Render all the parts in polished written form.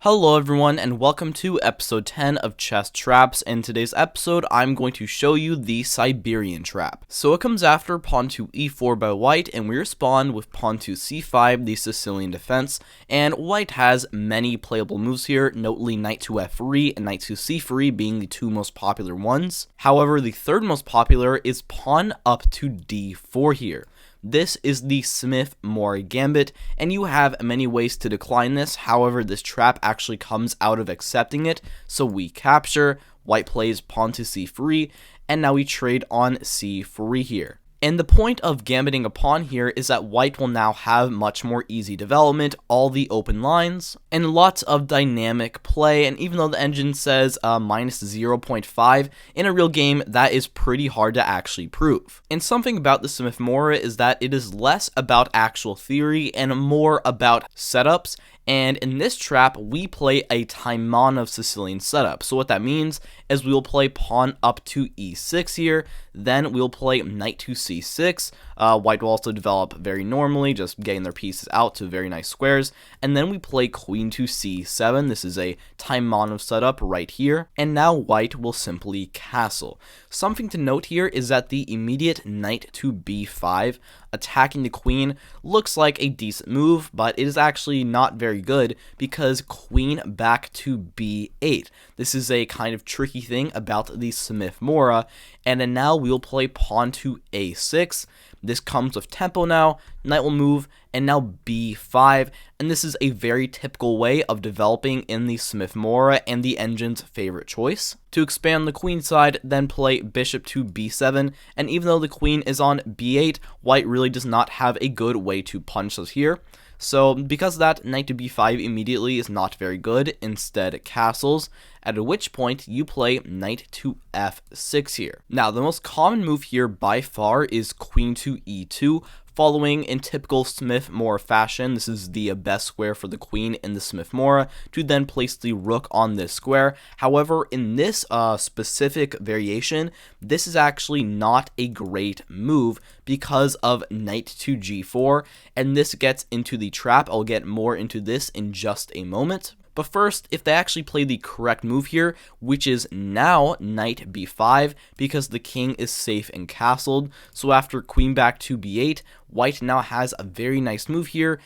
Hello everyone and welcome to episode 10 of Chess Traps. In today's episode, I'm going to show you the Siberian trap. So it comes after pawn to e4 by white, and we respond with pawn to c5, the Sicilian defense, and white has many playable moves here, notably knight to f3 and knight to c3 being the two most popular ones. However, the third most popular is pawn up to d4 here. This is the Smith-Morra gambit, and you have many ways to decline this. However, this trap actually comes out of accepting it, so we capture, white plays pawn to c3, and now we trade on c3 here. And the point of gambiting a pawn here is that white will now have much more easy development, all the open lines, and lots of dynamic play. And even though the engine says minus 0.5, in a real game, that is pretty hard to actually prove. And something about the Smith-Morra is that it is less about actual theory and more about setups. And in this trap, we play a Taimanov Sicilian setup. So what that means is we will play pawn up to e6 here, then we'll play knight to c6. White will also develop very normally, just getting their pieces out to very nice squares, and then we play queen to c7. This is a Taimanov setup right here, and now white will simply castle. Something to note here is that the immediate knight to b5, attacking the queen, looks like a decent move, but it is actually not very good because queen back to b8. This is a kind of tricky thing about the Smith-Morra, and then now we'll play pawn to a6. This comes with tempo now, knight will move, and now b5, and this is a very typical way of developing in the Smith-Morra and the engine's favorite choice. To expand the queen side, then play bishop to b7, and even though the queen is on b8, white really does not have a good way to punch us here. So because of that, knight to b5 immediately is not very good, instead castles, at which point you play knight to f6 here. Now the most common move here by far is queen to e2, following in typical Smith-Morra fashion. This is the best square for the queen in the Smith-Morra, to then place the rook on this square. However, in this specific variation, this is actually not a great move because of knight to g4, and this gets into the trap. I'll get more into this in just a moment. But first, if they actually play the correct move here, which is now knight b5, because the king is safe and castled, so after queen back to b8, white now has a very nice move here,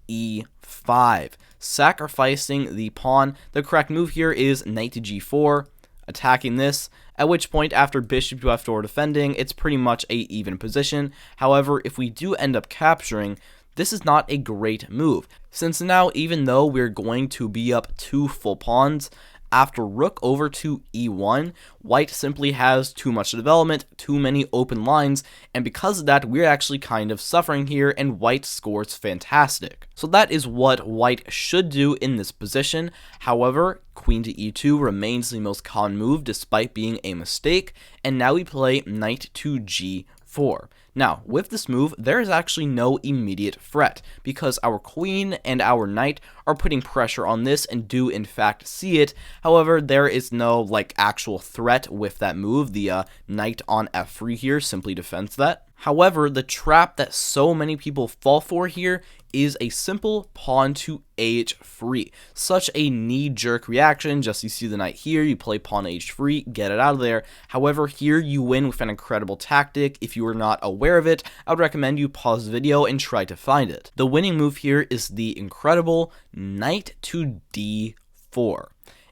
e5, sacrificing the pawn. The correct move here is knight to g4, attacking this, at which point after bishop to f4 defending, it's pretty much a even position. However, if we do end up capturing, this is not a great move, since now even though we're going to be up 2 full pawns, after rook over to e1, white simply has too much development, too many open lines, and because of that, we're actually kind of suffering here, and white scores fantastic. So that is what white should do in this position. However, queen to e2 remains the most common move despite being a mistake, and now we play knight to g4. Now, with this move, there is actually no immediate threat, because our queen and our knight are putting pressure on this and do in fact see it. However, there is no actual threat with that move. The knight on f3 here simply defends that. However, the trap that so many people fall for here is a simple pawn to h3. Such a knee-jerk reaction. Just you see the knight here, you play pawn h3, get it out of there. However, here you win with an incredible tactic. If you are not aware of it, I would recommend you pause the video and try to find it. The winning move here is the incredible knight to d4.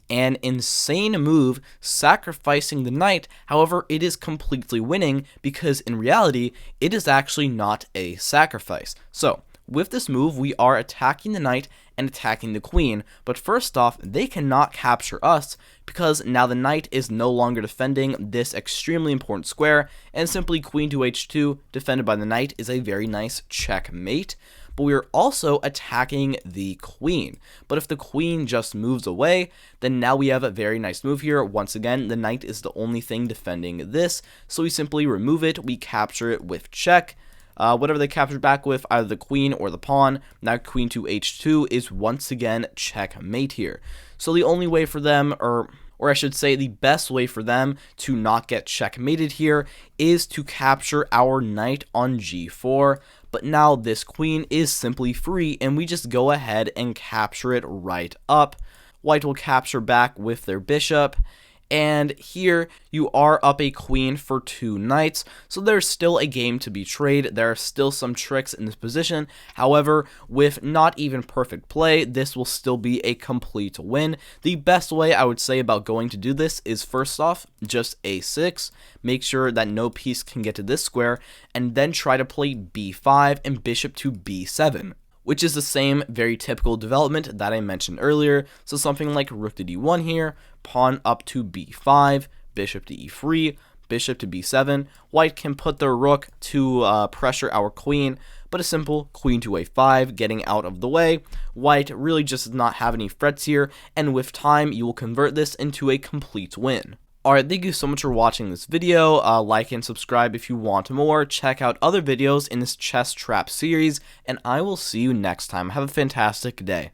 An insane move, sacrificing the knight. However, it is completely winning because in reality, it is actually not a sacrifice. So, with this move, we are attacking the knight and attacking the queen, but first off, they cannot capture us because now the knight is no longer defending this extremely important square, and simply queen to h2 defended by the knight is a very nice checkmate. But we are also attacking the queen. But if the queen just moves away, then now we have a very nice move here. Once again, the knight is the only thing defending this, so we simply remove it, we capture it with check. Whatever they captured back with, either the queen or the pawn, now queen to h2 is once again checkmate here. So the only way for them, or I should say the best way for them to not get checkmated here, is to capture our knight on g4. But now this queen is simply free, and we just go ahead and capture it right up. white will capture back with their bishop. And here you are up a queen for 2 knights, so there's still a game to be played. There are still some tricks in this position. However, with not even perfect play, this will still be a complete win. The best way I would say about going to do this is, first off, just a6, make sure that no piece can get to this square, and then try to play b5 and bishop to b7. Which is the same very typical development that I mentioned earlier. So something like rook to d1 here, pawn up to b5, bishop to e3, bishop to b7. White can put their rook to pressure our queen, but a simple queen to a5 getting out of the way. White really just does not have any threats here, and with time you will convert this into a complete win. Alright, thank you so much for watching this video. Like and subscribe if you want more. Check out other videos in this chess trap series, and I will see you next time. Have a fantastic day.